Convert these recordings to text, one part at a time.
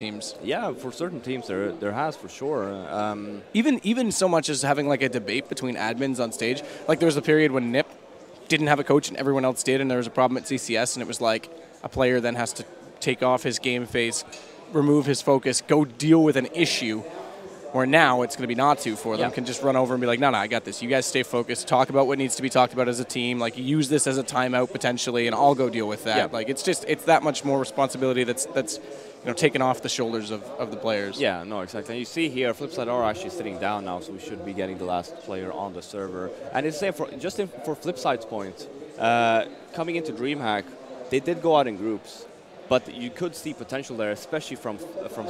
teams. Yeah, for certain teams there has for sure. Even so much as having like a debate between admins on stage. Like there was a period when NIP didn't have a coach and everyone else did, and there was a problem at CCS, and it was like a player then has to take off his game face, remove his focus, go deal with an issue. Where now it's going to be not to for them, can just run over and be like, no, I got this. You guys stay focused, talk about what needs to be talked about as a team, like use this as a timeout potentially, and I'll go deal with that. Yeah. Like it's that much more responsibility that's taken off the shoulders of the players. Yeah, no, exactly. And you see here, FlipSid are actually sitting down now, so we should be getting the last player on the server. And it's the same for FlipSide's point, coming into DreamHack, they did go out in groups, but you could see potential there, especially from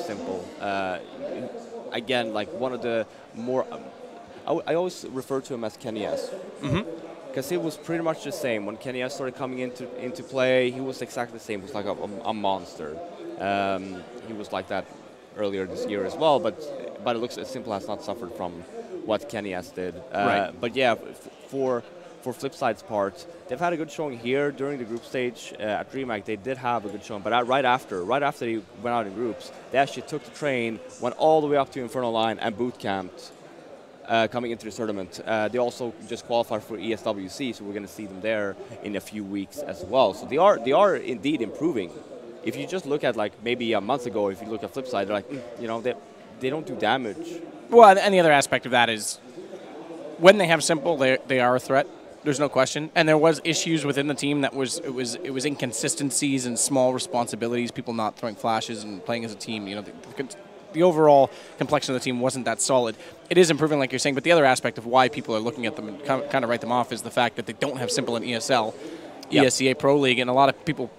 Simple. Again, like one of the more, I always refer to him as Kenny S. Because he was pretty much the same. When Kenny S started coming into play, he was exactly the same. He was like a monster. He was like that earlier this year as well, but it looks as Simple has not suffered from what Kenny S did. Right. But yeah, for FlipSide's part, they've had a good showing here during the group stage at DreamHack. They did have a good showing, but right after they went out in groups, they actually took the train, went all the way up to Infernal Line and boot camped coming into the tournament. They also just qualified for ESWC, so we're going to see them there in a few weeks as well. So they are indeed improving. If you just look at like maybe a month ago, if you look at FlipSide, they're like, they don't do damage. Well, and the other aspect of that is when they have Simple, they are a threat. There's no question. And there was issues within the team that was inconsistencies and small responsibilities, people not throwing flashes and playing as a team. The overall complexion of the team wasn't that solid. It is improving, like you're saying, but the other aspect of why people are looking at them and kind of write them off is the fact that they don't have Simple in ESL, ESEA Pro League, and a lot of people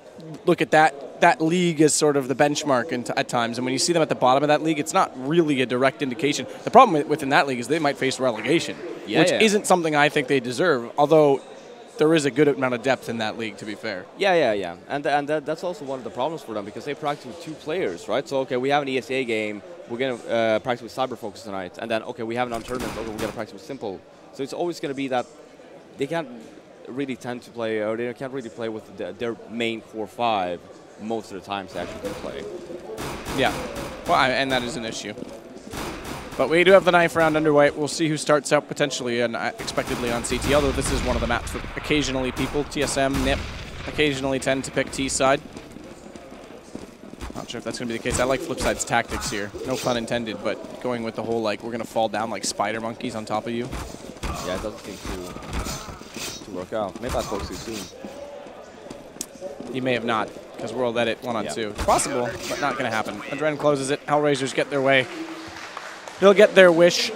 look at that league as sort of the benchmark at times. And when you see them at the bottom of that league, it's not really a direct indication. The problem within that league is they might face relegation, which isn't something I think they deserve, although there is a good amount of depth in that league, to be fair. Yeah. And that's also one of the problems for them, because they practice with two players, right? So, okay, we have an ESA game, we're going to practice with Cyberfocus tonight, and then, okay, we have an tournament, okay, we're going to practice with Simple. So it's always going to be that they can't really tend to play, or they can't really play with their main core five most of the times they actually do play. Yeah, well, and that is an issue. But we do have the knife round underway. We'll see who starts out potentially and expectedly on CT, although this is one of the maps that occasionally people, TSM, NIP, occasionally tend to pick T side. Not sure if that's going to be the case. I like FlipSide's tactics here. No pun intended, but going with the whole, like, we're going to fall down like spider monkeys on top of you. Yeah, it doesn't seem to work out. Maybe I spoke too soon. He may have not, because World Edit 1-on-2. It's possible, but not going to happen. Adren closes it. Hellraisers get their way. They'll get their wish,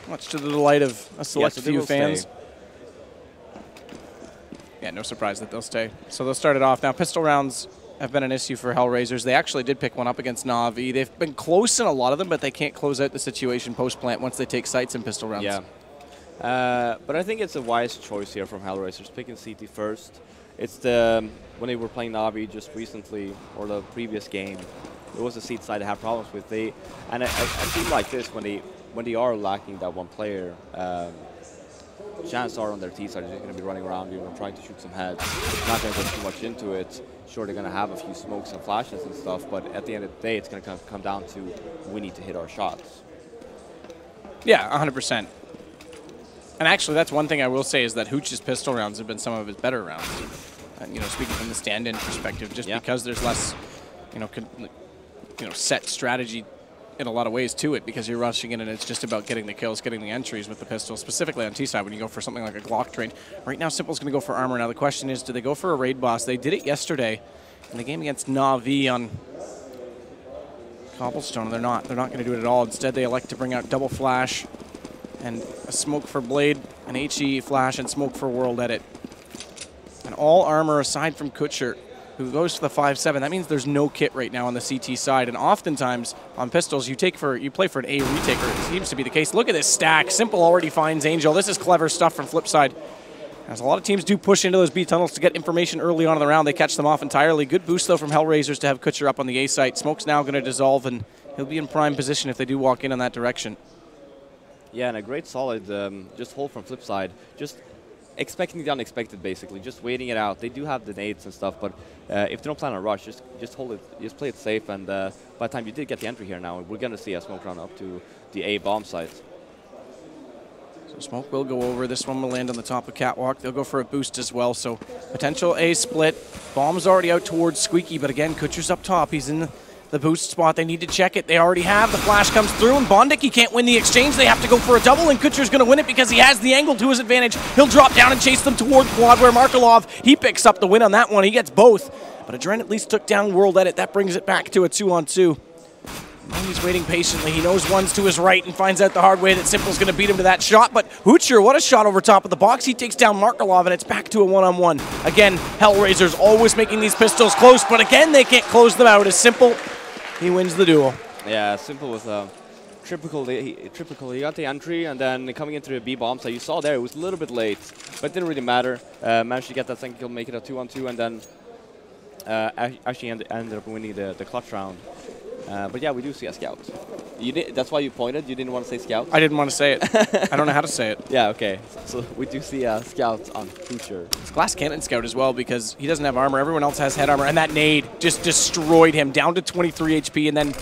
much to the delight of a select few fans. Yeah, no surprise that they'll stay. So they'll start it off. Now, pistol rounds have been an issue for Hellraisers. They actually did pick one up against Na'Vi. They've been close in a lot of them, but they can't close out the situation post-plant once they take sites in pistol rounds. Yeah. But I think it's a wise choice here from Hellraisers, picking CT first. It's when they were playing Na'Vi just recently, or the previous game, it was the seat side they had problems with. And I feel like this, when they are lacking that one player, chances are on their T side they're going to be running around, trying to shoot some heads. Not going to get too much into it. Sure, they're going to have a few smokes and flashes and stuff, but at the end of the day, it's going to come down to we need to hit our shots. Yeah, 100%. And actually, that's one thing I will say is that Hooch's pistol rounds have been some of his better rounds. Speaking from the stand-in perspective, just because there's less, set strategy in a lot of ways to it, because you're rushing in and it's just about getting the kills, getting the entries with the pistol, specifically on T-side when you go for something like a Glock train. Right now, Simple's going to go for armor. Now, the question is, do they go for a raid boss? They did it yesterday in the game against Na'Vi on Cobblestone, and they're not going to do it at all. Instead, they elect to bring out double flash and a smoke for Blade, an HE flash, and smoke for World Edit. And all armor aside from Kutcher, who goes for the 5-7. That means there's no kit right now on the CT side. And oftentimes on pistols, you play for an A retaker. It seems to be the case. Look at this stack. Simple already finds Angel. This is clever stuff from FlipSide. As a lot of teams do push into those B tunnels to get information early on in the round, they catch them off entirely. Good boost, though, from Hellraisers to have Kutcher up on the A site. Smoke's now going to dissolve, and he'll be in prime position if they do walk in that direction. Yeah, and a great solid just hold from FlipSide. Just expecting the unexpected, basically, just waiting it out. They do have the nades and stuff, but if they don't plan a rush, just hold it, just play it safe. And by the time you did get the entry here now, we're going to see a smoke run up to the A bomb site. So smoke will go over. This one will land on the top of Catwalk. They'll go for a boost as well. So potential A split. Bomb's already out towards Squeaky, but again, Kutcher's up top. He's in the boost spot. They need to check it. They already have. The flash comes through, and Bondic, he can't win the exchange. They have to go for a double, and Kutcher's going to win it because he has the angle to his advantage. He'll drop down and chase them toward quad, where Markelov, he picks up the win on that one. He gets both. But Adren at least took down World Edit. That brings it back to a 2-on-2. He's waiting patiently. He knows one's to his right and finds out the hard way that Simple's going to beat him to that shot. But Hoocher, what a shot over top of the box. He takes down Markelov, and it's back to a 1-on-1. Again, Hellraiser's always making these pistols close, but again, they can't close them out. As Simple, he wins the duel. Yeah, Simple was typical. He got the entry, and then coming into the B bomb. So you saw there, it was a little bit late, but it didn't really matter. Managed to get that second kill, make it a 2-on-2, and then actually ended up winning the clutch round. But yeah, we do see a scout. That's why you pointed? You didn't want to say scout? I didn't want to say it. I don't know how to say it. Yeah, okay. So we do see a scout on Hoocher. It's Glass Cannon Scout as well because he doesn't have armor. Everyone else has head armor. And that nade just destroyed him down to 23 HP and then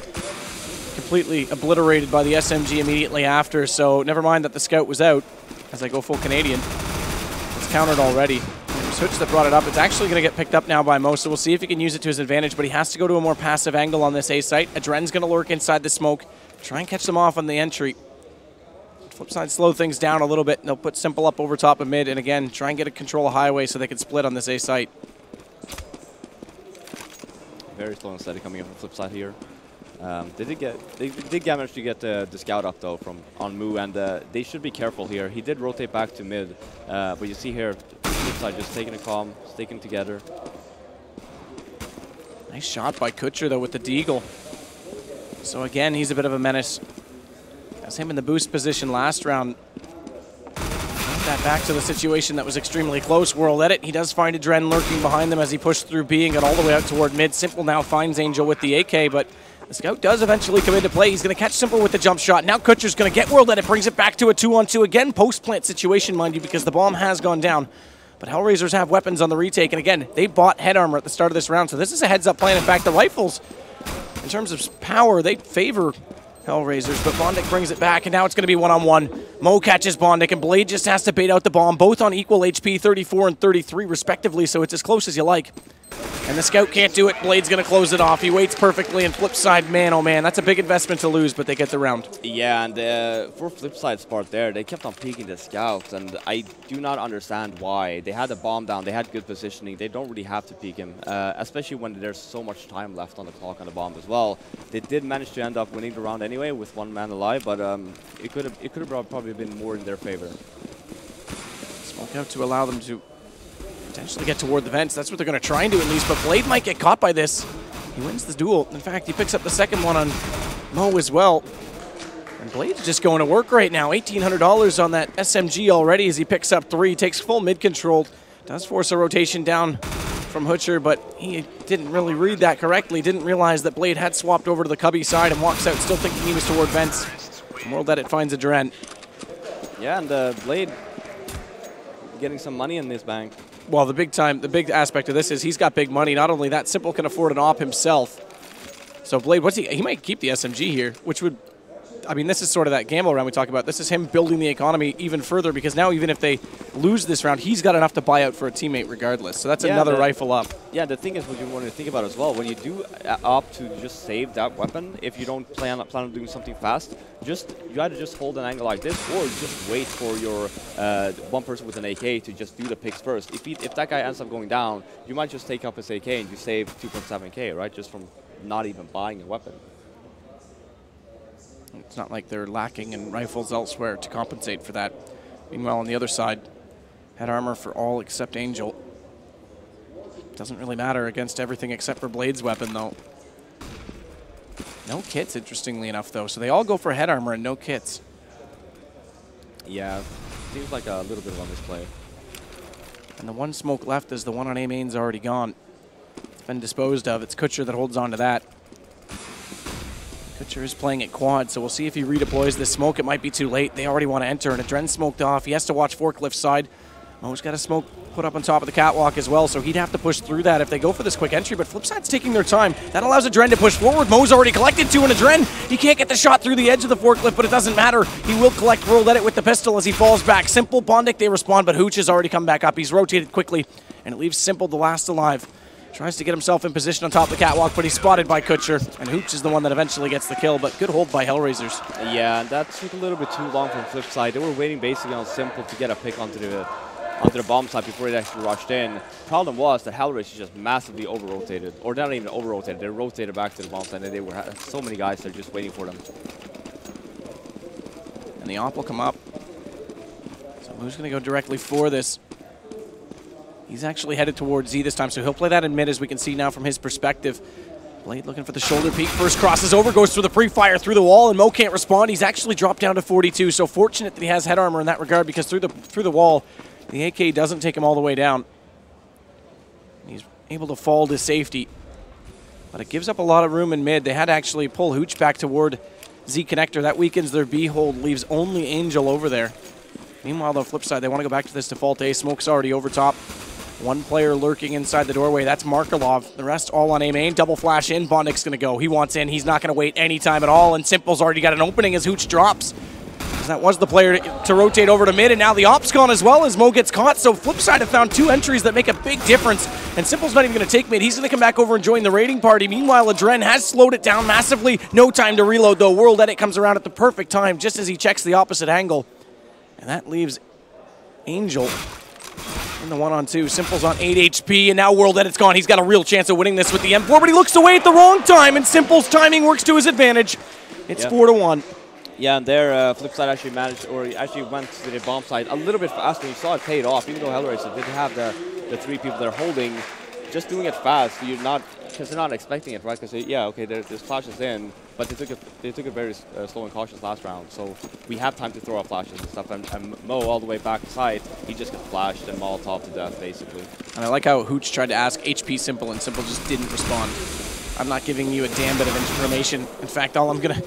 completely obliterated by the SMG immediately after. So never mind that the scout was out as I go full Canadian. It's countered already. Switch that brought it up. It's actually going to get picked up now by Mo, so we'll see if he can use it to his advantage, but he has to go to a more passive angle on this A site. Adren's going to lurk inside the smoke, try and catch them off on the entry. FlipSide slow things down a little bit, and they'll put Simple up over top of mid, and again, try and get a control of highway so they can split on this A site. Very slow and steady coming in from FlipSide here. They did manage to get the scout up though from on Moo, and they should be careful here. He did rotate back to mid, but you see here, FlipSide just taking a calm, sticking together. Nice shot by Kutcher though with the deagle. So again, he's a bit of a menace. That's him in the boost position last round. That back to the situation that was extremely close. World Edit, he does find Adren lurking behind them as he pushed through B and got all the way out toward mid. Simple now finds Angel with the AK, but the scout does eventually come into play. He's going to catch Simple with the jump shot. Now Kutcher's going to get World Edit, brings it back to a 2-on-2 again. Post-plant situation, mind you, because the bomb has gone down. But Hellraisers have weapons on the retake, and again, they bought head armor at the start of this round, so this is a heads-up plan. In fact, the rifles, in terms of power, they favor Hellraisers, but Bondic brings it back, and now it's going to be 1-on-1. Mo catches Bondic, and Blade just has to bait out the bomb, both on equal HP, 34 and 33 respectively, so it's as close as you like. And the scout can't do it. Blade's going to close it off. He waits perfectly, and FlipSide, man, oh man, that's a big investment to lose, but they get the round. Yeah, and for FlipSide's part there, they kept on peeking the scouts, and I do not understand why. They had the bomb down, they had good positioning, they don't really have to peek him, especially when there's so much time left on the clock on the bomb as well. They did manage to end up winning the round anyway with one man alive, but it could have probably been more in their favor. Smoke out to allow them to potentially get toward the vents. That's what they're going to try and do at least, but Blade might get caught by this. He wins the duel. In fact, he picks up the second one on Mo as well. And Blade's just going to work right now. $1,800 on that SMG already as he picks up 3, takes full mid-control. Does force a rotation down from Hutcher, but he didn't really read that correctly. Didn't realize that Blade had swapped over to the cubby side and walks out still thinking he was toward vents. World Edit finds Adren. Yeah, and Blade getting some money in this bank. Well, the big aspect of this is he's got big money. Not only that, Simple can afford an op himself. So Blade, he might keep the SMG here, which would, I mean, this is sort of that gamble round we talk about. This is him building the economy even further because now even if they lose this round, he's got enough to buy out for a teammate regardless. So that's another rifle up. Yeah, the thing is what you want to think about as well, when you do opt to just save that weapon, if you don't plan on doing something fast, you either just hold an angle like this or just wait for your one person with an AK to just do the picks first. If that guy ends up going down, you might just take up his AK and you save 2.7k, right? Just from not even buying a weapon. It's not like they're lacking in rifles elsewhere to compensate for that. Meanwhile, on the other side, head armor for all except Angel. Doesn't really matter against everything except for Blade's weapon, though. No kits, interestingly enough, though. So they all go for head armor and no kits. Yeah, seems like a little bit of a misplay. And the one smoke left is the one on A main's already gone. It's been disposed of. It's Kutcher that holds on to that. Kutcher is playing at quad, so we'll see if he redeploys this smoke. It might be too late. They already want to enter, and Adren smoked off. He has to watch Forklift side. Mo's got a smoke put up on top of the catwalk as well, so he'd have to push through that if they go for this quick entry, but FlipSide's taking their time. That allows Adren to push forward. Mo's already collected 2 on Adren. He can't get the shot through the edge of the forklift, but it doesn't matter. He will collect World Edit with the pistol as he falls back. Simple, Bondic, they respond, but Hooch has already come back up. He's rotated quickly, and it leaves Simple the last alive. Tries to get himself in position on top of the catwalk, but he's spotted by Kutcher, and Hooch is the one that eventually gets the kill, but good hold by Hellraisers. Yeah, and that took a little bit too long from FlipSide. They were waiting basically on Simple to get a pick onto the bomb site before it actually rushed in. Problem was that Hellraisers just massively over-rotated, or not even over-rotated, they rotated back to the bomb site, and they were so many guys there just waiting for them. And the op will come up. So who's going to go directly for this? He's actually headed towards Z this time, so he'll play that in mid, as we can see now from his perspective. Blade looking for the shoulder peek. First crosses over, goes through the pre-fire through the wall, and Mo can't respond. He's actually dropped down to 42, so fortunate that he has head armor in that regard, because through the wall, the AK doesn't take him all the way down. He's able to fall to safety, but it gives up a lot of room in mid. They had to actually pull Hooch back toward Z connector. That weakens their B hold, leaves only Angel over there. Meanwhile, though, FlipSide, they want to go back to this default A. Smoke's already over top. One player lurking inside the doorway. That's Markelov. The rest all on A main. Double flash in. Bondic's going to go. He wants in. He's not going to wait any time at all. And Simple's already got an opening as Hooch drops. That was the player to rotate over to mid, and now the op's gone as well as Mo gets caught. So FlipSide have found 2 entries that make a big difference. And Simple's not even going to take mid. He's going to come back over and join the raiding party. Meanwhile, Adren has slowed it down massively. No time to reload, though. World Edit comes around at the perfect time, just as he checks the opposite angle. And that leaves Angel in the 1-on-2. Simple's on 8 HP, and now World Edit's gone. He's got a real chance of winning this with the M4, but he looks away at the wrong time, and Simple's timing works to his advantage. It's 4-1. Yeah, and there, FlipSide actually managed, or actually went to the bomb site a little bit faster. You saw it paid off, even though Hellraiser didn't have the 3 people they're holding. Just doing it fast, you're not, because they're not expecting it, right? Because yeah, okay, there's flashes in, but they took it very slow and cautious last round. So we have time to throw out flashes and stuff. And Mo all the way back side, he just got flashed and Molotov to death, basically. And I like how Hooch tried to ask HP Simple, and Simple just didn't respond. I'm not giving you a damn bit of information. In fact, all I'm gonna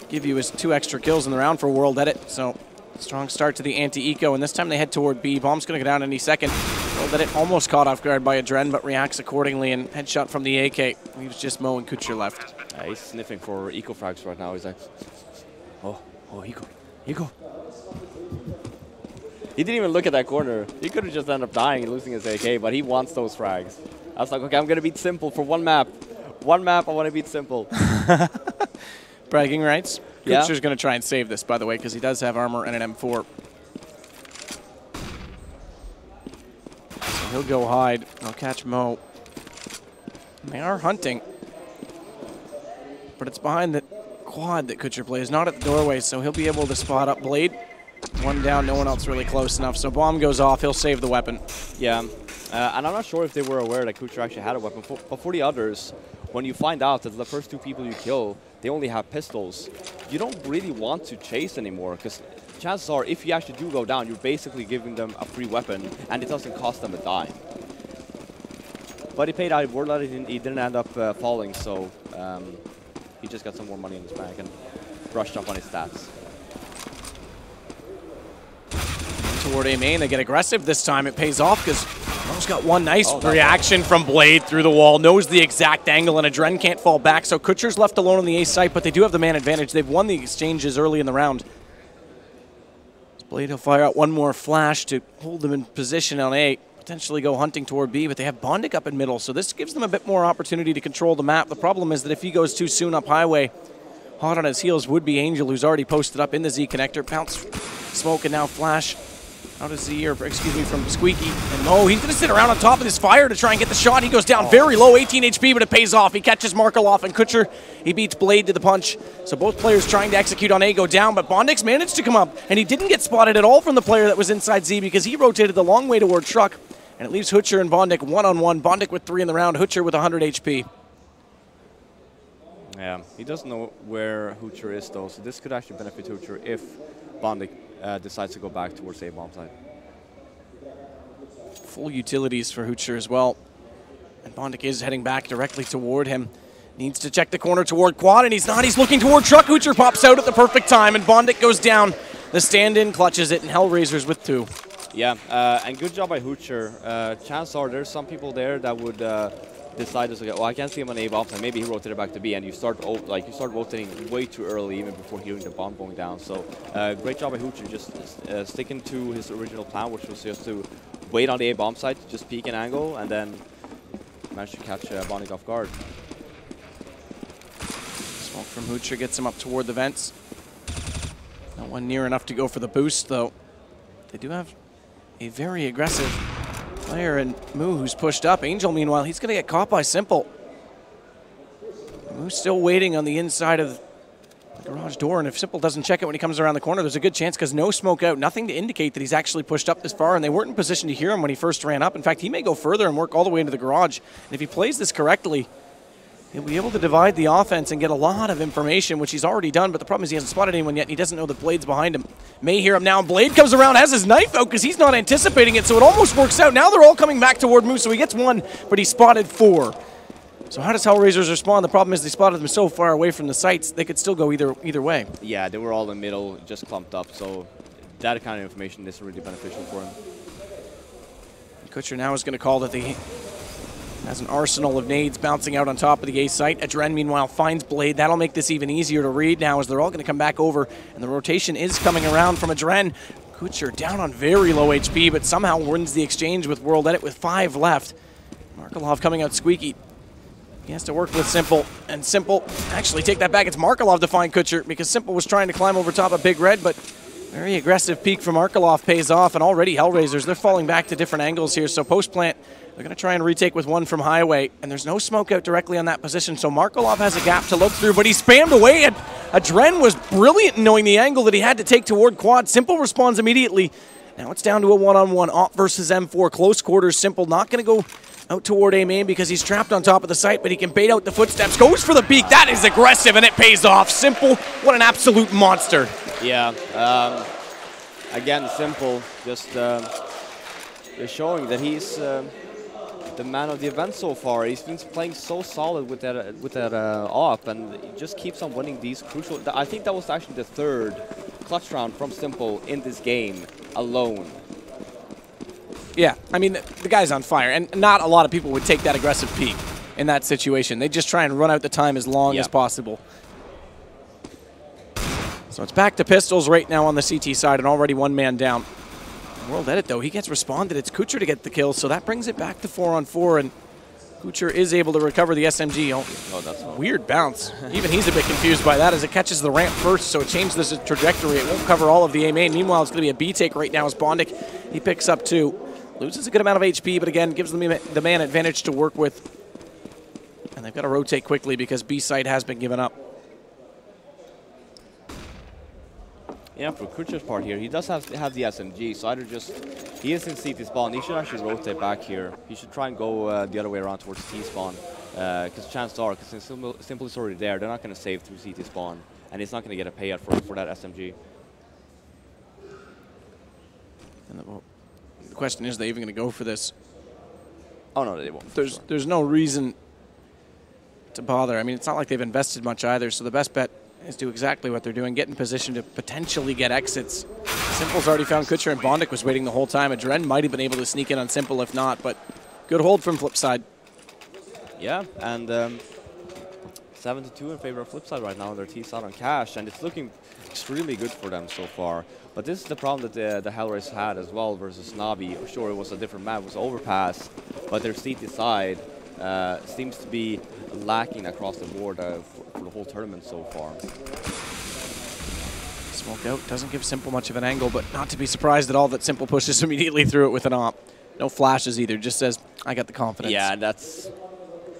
give you is 2 extra kills in the round for World Edit. So strong start to the anti-eco, and this time they head toward B. Bomb's going to go down any second. World Edit almost caught off guard by Adren, but reacts accordingly, and headshot from the AK. Leaves just Mo and Kutcher left. He's sniffing for eco frags right now. He's like, oh, eco. He didn't even look at that corner. He could have just ended up dying and losing his AK, but he wants those frags. I was like, okay, I'm going to beat Simple for one map. One map, I want to beat Simple. Bragging rights. Yeah. Kutcher's going to try and save this, by the way, because he does have armor and an M4. So he'll go hide. They'll catch Mo. And they are hunting. But it's behind the quad that Kutcher plays, not at the doorway, so he'll be able to spot up Blade. One down, no one else really close enough. So bomb goes off, he'll save the weapon. Yeah, and I'm not sure if they were aware that Kutcher actually had a weapon. But for the others, when you find out that the first 2 people you kill, they only have pistols, you don't really want to chase anymore, because chances are, if you actually do go down, you're basically giving them a free weapon, and it doesn't cost them a dime. But he paid out. He didn't end up falling, so he just got some more money in his bank and brushed up on his stats. Toward A main, they get aggressive this time. It pays off because Mo's got one nice reaction from Blade through the wall, knows the exact angle, and Adren can't fall back. So Kutcher's left alone on the A site, but they do have the man advantage. They've won the exchanges early in the round. Blade will fire out one more flash to hold them in position on A, potentially go hunting toward B, but they have Bondic up in middle, so this gives them a bit more opportunity to control the map. The problem is that if he goes too soon up highway, hot on his heels would be Angel, who's already posted up in the Z connector. Bounce, smoke, and now flash. Out of Z, or excuse me, from Squeaky. And Mo, he's going to sit around on top of his fire to try and get the shot. He goes down very low, 18 HP, but it pays off. He catches Markelov, and Kutcher, he beats Blade to the punch. So both players trying to execute on A go down, but Bondic's managed to come up, and he didn't get spotted at all from the player that was inside Z because he rotated the long way toward Truck, and it leaves Hutcher and Bondic one-on-one. Bondic with 3 in the round, Hutcher with 100 HP. Yeah, he doesn't know where Hutcher is, though, so this could actually benefit Hutcher if Bondic decides to go back towards A bomb site. Full utilities for Hutcher as well. And Bondic is heading back directly toward him. Needs to check the corner toward quad, and he's not. He's looking toward Truck. Hutcher pops out at the perfect time, and Bondic goes down. The stand-in clutches it, and Hellraisers with 2. Yeah, and good job by Hoocher. Chances are there's some people there that would decide to, well, I can't see him on A bomb, and maybe he rotated back to B, and you start rotating way too early even before hearing the bomb going down. So great job by Hoocher, just sticking to his original plan, which was just to wait on the A bomb site, just peek an angle, and then manage to catch Bondic off guard. Smoke from Hoocher gets him up toward the vents. No one near enough to go for the boost, though. They do have a very aggressive player in Moo, who's pushed up. Angel, meanwhile, he's going to get caught by Simple. Moo's still waiting on the inside of the garage door, and if Simple doesn't check it when he comes around the corner, there's a good chance, because no smoke out, nothing to indicate that he's actually pushed up this far, and they weren't in position to hear him when he first ran up. In fact, he may go further and work all the way into the garage. And if he plays this correctly, he'll be able to divide the offense and get a lot of information, which he's already done, but the problem is he hasn't spotted anyone yet, and he doesn't know the Blade's behind him. May hear him now. Blade comes around, has his knife out because he's not anticipating it, so it almost works out. Now they're all coming back toward Moose, so he gets one, but he spotted 4. So how does Hellraisers respond? The problem is they spotted them so far away from the sites, they could still go either way. Yeah, they were all in the middle, just clumped up, so that kind of information is really beneficial for him. Kutcher now is going to call that he has an arsenal of nades bouncing out on top of the A site. Adren, meanwhile, finds Blade. That'll make this even easier to read now, as they're all going to come back over, and the rotation is coming around from Adren. Kutcher down on very low HP, but somehow wins the exchange with World Edit with 5 left. Markelov coming out squeaky. He has to work with Simple, and Simple, actually take that back. It's Markelov to find Kutcher, because Simple was trying to climb over top of Big Red, but very aggressive peek from Markelov pays off, and already Hellraisers, they're falling back to different angles here. So post-plant, they're going to try and retake with one from Highway, and there's no smoke out directly on that position, so Markelov has a gap to look through, but he spammed away, and Adren was brilliant in knowing the angle that he had to take toward Quad. Simple responds immediately. Now it's down to a one-on-one. Op versus M4, close quarters. Simple not going to go out toward A main because he's trapped on top of the site, but he can bait out the footsteps. Goes for the beak. That is aggressive, and it pays off. Simple, what an absolute monster. Yeah. Again, Simple just showing that he's the man of the event so far. He's been playing so solid with that op, and he just keeps on winning these crucial. I think that was actually the 3rd clutch round from Simple in this game alone. Yeah, I mean, the guy's on fire, and not a lot of people would take that aggressive peek in that situation. They just try and run out the time as long as possible. So it's back to pistols right now on the CT side, and already 1 man down. World Edit, though, he gets responded. It's Kutcher to get the kill, so that brings it back to 4-on-4, and Kutcher is able to recover the SMG. Oh, that's a weird bounce. Even he's a bit confused by that as it catches the ramp first, so it changes the trajectory. It won't cover all of the A main. Meanwhile, it's going to be a B take right now as Bondic. He picks up 2. Loses a good amount of HP, but again, gives them the man advantage to work with. And they've got to rotate quickly because B site has been given up. Yeah, for Kutcher's part here, he does have the SMG, so either he is in CT spawn, he should actually rotate back here. He should try and go the other way around towards T spawn, because chances are, because Simple is already there, they're not going to save through CT spawn, and he's not going to get a payout for that SMG. And the question is, are they even going to go for this? Oh no, they won't. There's no reason to bother. I mean, it's not like they've invested much either, so the best bet is do exactly what they're doing, get in position to potentially get exits. Simple's already found Kutcher, and Bondic was waiting the whole time. Adren might have been able to sneak in on Simple if not, but good hold from FlipSid. Yeah, and 7-2 in favor of FlipSid right now on their T side on cash, and it's looking extremely good for them so far. But this is the problem that the Hellraisers had as well versus Navi. Sure, it was a different map, it was overpass, but their CT side seems to be lacking across the board for the whole tournament so far. Smoke out, doesn't give Simple much of an angle, but not to be surprised at all that Simple pushes immediately through it with an op. No flashes either, just says, I got the confidence. Yeah, that's...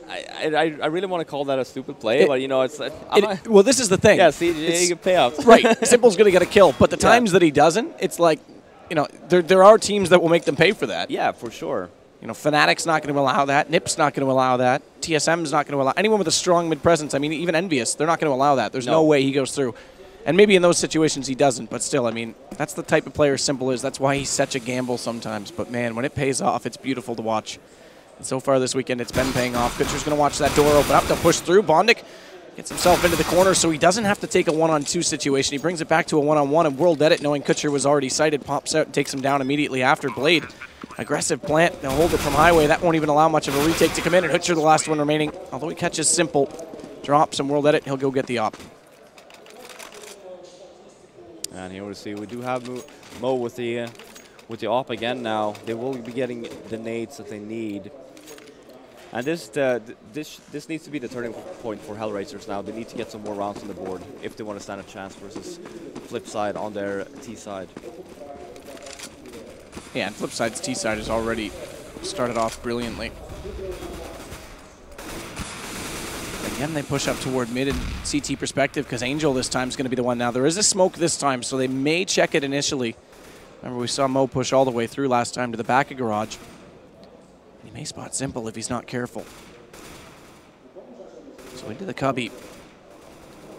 I really want to call that a stupid play, but you know, it's... well, this is the thing. Yeah, see, you get payouts. Right, Simple's going to get a kill, but the times that he doesn't, it's like, you know, there are teams that will make them pay for that. Yeah, for sure. You know, Fnatic's not going to allow that. NIP's not going to allow that. TSM's not going to allow... Anyone with a strong mid-presence, I mean, even Envious, they're not going to allow that. There's no way he goes through. And maybe in those situations he doesn't, but still, I mean, that's the type of player Simple is. That's why he's such a gamble sometimes. But, man, when it pays off, it's beautiful to watch. And so far this weekend, it's been paying off. Pitcher's going to watch that door open up. They'll push through. Bondic Gets himself into the corner so he doesn't have to take a one-on-2 situation. He brings it back to a one-on-one, and World Edit, knowing Kutcher was already sighted, pops out and takes him down immediately after. Blade, aggressive plant. They'll hold it from Highway. That won't even allow much of a retake to come in, and Kutcher the last one remaining. Although he catches Simple, drops, and World Edit, he'll go get the op. And here we see we do have Mo with the op again now. They will be getting the nades that they need. And this needs to be the turning point for Hellraisers now. They need to get some more rounds on the board if they want to stand a chance versus FlipSide on their T side. Yeah, and FlipSide's T side has already started off brilliantly. Again, they push up toward mid and CT perspective because Angel this time is going to be the one. Now, there is a smoke this time, so they may check it initially. Remember, we saw Mo push all the way through last time to the back of Garage. He may spot Simple if he's not careful. So into the cubby.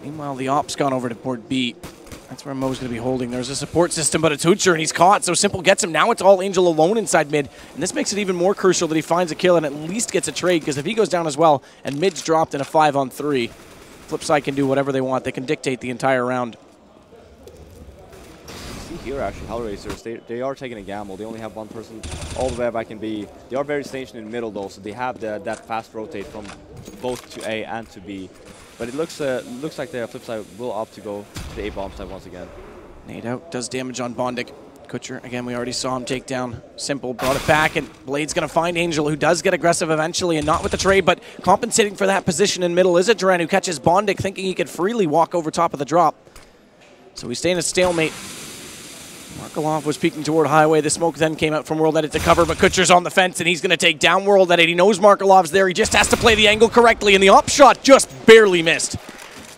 Meanwhile, the op's gone over to port B. That's where Mo's going to be holding. There's a support system, but it's Hoocher, and he's caught, so Simple gets him. Now it's all Angel alone inside mid, and this makes it even more crucial that he finds a kill and at least gets a trade, because if he goes down as well, and mid's dropped in a 5-on-3, FlipSide can do whatever they want. They can dictate the entire round. Here, actually, Hellraisers, they are taking a gamble. They only have one person all the way back in B. They are very stationed in the middle, though, so they have that fast rotate from both to A and to B. But it looks like the FlipSide will opt to go to the A bomb side once again. Nade out, does damage on Bondic. Kutcher, again, we already saw him take down Simple, brought it back, and Blade's going to find Angel, who does get aggressive eventually, and not with the trade, but compensating for that position in middle is a Duran, who catches Bondic, thinking he could freely walk over top of the drop. So we stay in a stalemate. Markelov was peeking toward Highway. The smoke then came out from World Edit to cover, but Kutcher's on the fence, and he's going to take down World Edit. He knows Markelov's there. He just has to play the angle correctly, and the op shot just barely missed.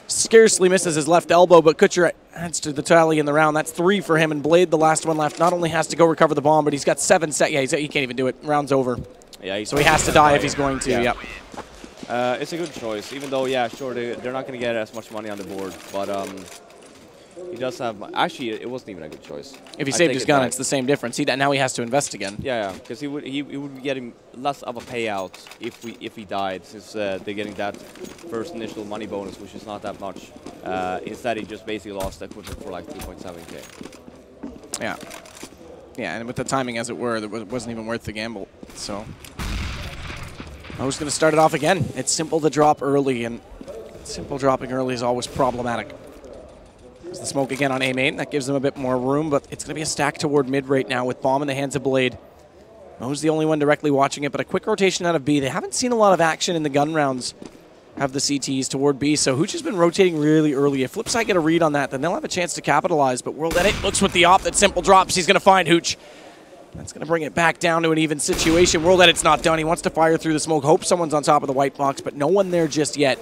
Scarcely misses his left elbow, but Kutcher adds to the tally in the round. That's 3 for him, and Blade, the last one left, not only has to go recover the bomb, but he's got 7 set. Yeah, he can't even do it. Round's over. Yeah, so he has to die if he's going to. Yep. It's a good choice, even though, yeah, sure, they're not going to get as much money on the board, but he does have. Actually, it wasn't even a good choice. If he saved his gun, it's the same difference. Now he has to invest again. Yeah, because he would be getting less of a payout if he died, since they're getting that first initial money bonus, which is not that much. Instead, he just basically lost equipment for like 2.7K. Yeah, yeah, and with the timing, as it were, it wasn't even worth the gamble. So I was going to start it off again. It's Simple to drop early, and Simple dropping early is always problematic. There's the smoke again on A main. That gives them a bit more room, but it's going to be a stack toward mid right now with bomb in the hands of Blade. Mo's the only one directly watching it, but a quick rotation out of B. They haven't seen a lot of action in the gun rounds of the CTs toward B, so Hooch has been rotating really early. If FlipSide get a read on that, then they'll have a chance to capitalize, but World Edit looks with the op that Simple drops. He's going to find Hooch. That's going to bring it back down to an even situation. World Edit's not done. He wants to fire through the smoke, hope someone's on top of the white box, but no one there just yet.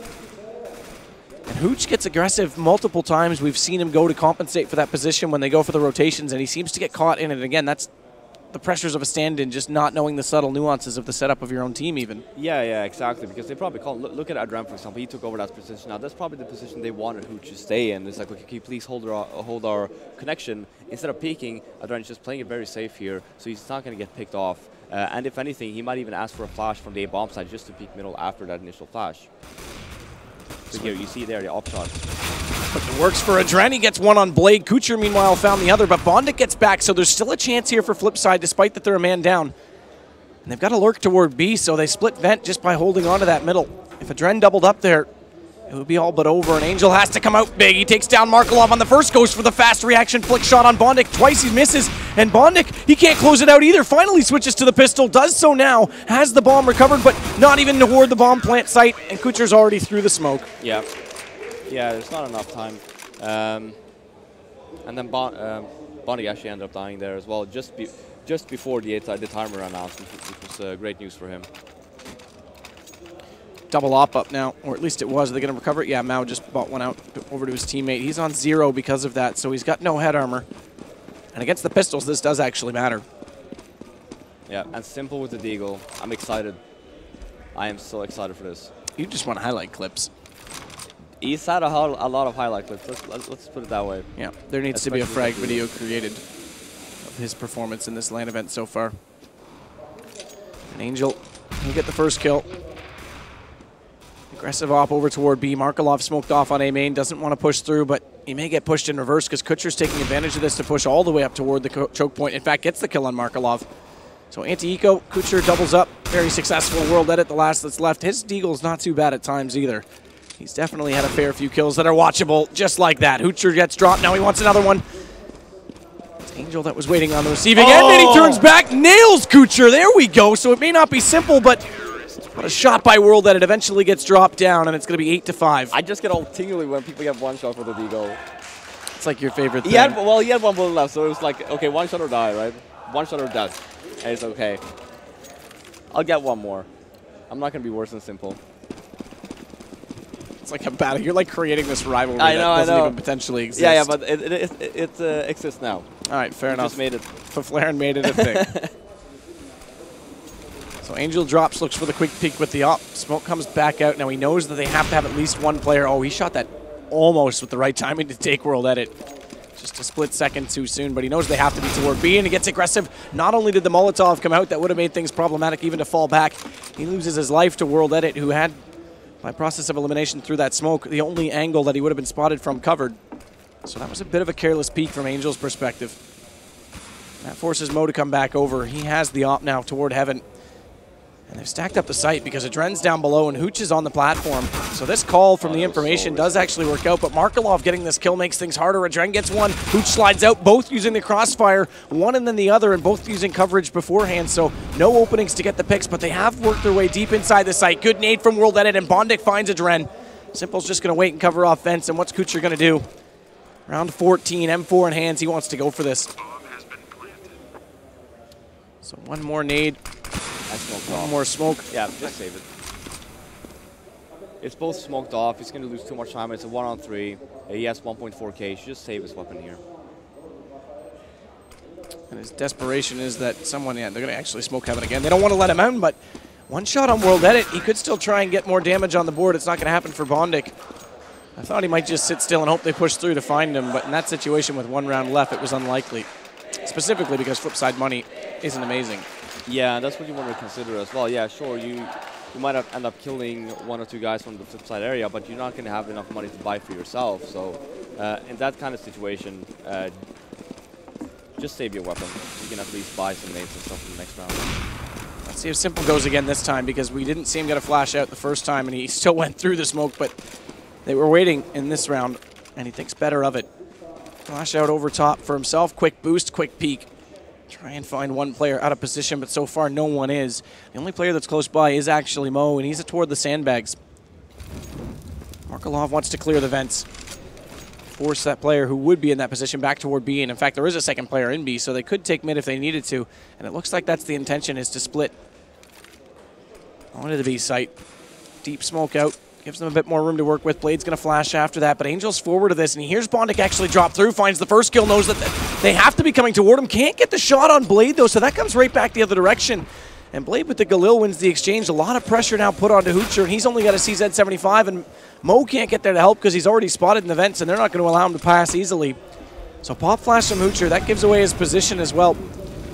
And Hooch gets aggressive multiple times. We've seen him go to compensate for that position when they go for the rotations, and he seems to get caught in it. Again, that's the pressures of a stand-in, just not knowing the subtle nuances of the setup of your own team even. Yeah, exactly, because they probably call. Look at Adram, for example. He took over that position. Now, that's probably the position they wanted Hooch to stay in. It's like, okay, can you please hold our connection? Instead of peeking, Adram is just playing it very safe here, so he's not going to get picked off. And if anything, he might even ask for a flash from the A-bomb side just to peek middle after that initial flash. So here, you see there the op shot. But it works for Adren. He gets one on Blade. Kucher, meanwhile, found the other, but Bondic gets back, so there's still a chance here for FlipSide, despite that they're a man down. And they've got a lurk toward B, so they split vent just by holding on to that middle. If Adren doubled up there, it would be all but over, and Angel has to come out big. He takes down Markelov on the first, goes for the fast reaction flick shot on Bondic. Twice he misses, and Bondic, he can't close it out either. Finally switches to the pistol, does so now, has the bomb recovered, but not even toward the bomb plant site, and Kucher's already through the smoke. Yeah, there's not enough time. And then Bondic actually ended up dying there as well, just before the timer ran out, which was great news for him. Double op up now, or at least it was. Are they going to recover it? Yeah, Mao just bought one out over to his teammate. He's on 0 because of that, so he's got no head armor. And against the pistols, this does actually matter. Yeah, and Simple with the deagle. I'm excited. I am so excited for this. You just want to highlight clips. He's had a lot of highlight clips. Let's put it that way. Yeah, there needs to be a frag video created of his performance in this LAN event so far. And Angel, he'll get the first kill. Aggressive op over toward B. Markelov smoked off on A main, doesn't want to push through, but he may get pushed in reverse because Kucher's taking advantage of this to push all the way up toward the choke point. In fact, gets the kill on Markelov. So anti-eco, Kucher doubles up. Very successful world edit, the last that's left. His deagle's not too bad at times either. He's definitely had a fair few kills that are watchable, just like that. Kucher gets dropped, now he wants another one. It's Angel that was waiting on the receiving end, and he turns back, nails Kucher. There we go, so it may not be simple, but what a shot by World Edit. Eventually gets dropped down, and it's going to be 8-5. I just get all tingly when people get one shot for the deagle. It's like your favorite thing. He had one bullet left, so it was like, okay, one shot or die, right? One shot or death, and it's okay. I'll get one more. I'm not going to be worse than Simple. It's like a battle. You're like creating this rivalry that doesn't even potentially exist. Yeah, but it exists now. All right, fair enough. Just made it. Flaren made it a thing. So Angel drops, looks for the quick peek with the op. Smoke comes back out. Now he knows that they have to have at least one player. Oh, he shot that almost with the right timing to take World Edit. Just a split second too soon, but he knows they have to be toward B, and he gets aggressive. Not only did the Molotov come out, that would have made things problematic even to fall back. He loses his life to World Edit, who had, by process of elimination through that smoke, the only angle that he would have been spotted from covered. So that was a bit of a careless peek from Angel's perspective. That forces Mo to come back over. He has the op now toward Heaven. And they've stacked up the site because Adren's down below and Hooch is on the platform. So this call from the information does actually work out, but Markelov getting this kill makes things harder. Adren gets one, Hooch slides out, both using the crossfire, one and then the other, and both using coverage beforehand, so no openings to get the picks, but they have worked their way deep inside the site. Good nade from World Edit, and Bondic finds Adren. Simple's just going to wait and cover off fence, and what's Kucher going to do? Round 14, M4 in hands, he wants to go for this. So one more nade. One more smoke. Yeah, just save it. It's both smoked off. He's going to lose too much time. It's a 1-on-3. He has 1.4k. He should just save his weapon here. And his desperation is that someone, they're going to actually smoke Heaven again. They don't want to let him out, but one shot on World Edit. He could still try and get more damage on the board. It's not going to happen for Bondic. I thought he might just sit still and hope they push through to find him, but in that situation with one round left, it was unlikely. Specifically because flipside money isn't amazing. Yeah, that's what you want to consider as well. Yeah, sure, you might have end up killing one or two guys from the flip side area, but you're not going to have enough money to buy for yourself. So in that kind of situation, just save your weapon. You can at least buy some nades and stuff in the next round. Let's see if Simple goes again this time, because we didn't see him get a flash out the first time, and he still went through the smoke, but they were waiting in this round, and he thinks better of it. Flash out over top for himself, quick boost, quick peek. Try and find one player out of position, but so far no one is. The only player that's close by is actually Mo, and he's toward the sandbags. Markelov wants to clear the vents. Force that player who would be in that position back toward B, and in fact there is a second player in B, so they could take mid if they needed to, and it looks like that's the intention, is to split onto the B site. Deep smoke out. Gives them a bit more room to work with. Blade's going to flash after that, but Angel's forward of this, and he hears Bondic actually drop through, finds the first kill, knows that they have to be coming toward him. Can't get the shot on Blade, though, so that comes right back the other direction. And Blade with the Galil wins the exchange. A lot of pressure now put onto Hoocher, and he's only got a CZ75, and Mo can't get there to help because he's already spotted in the vents, and they're not going to allow him to pass easily. So pop flash from Hoocher. That gives away his position as well.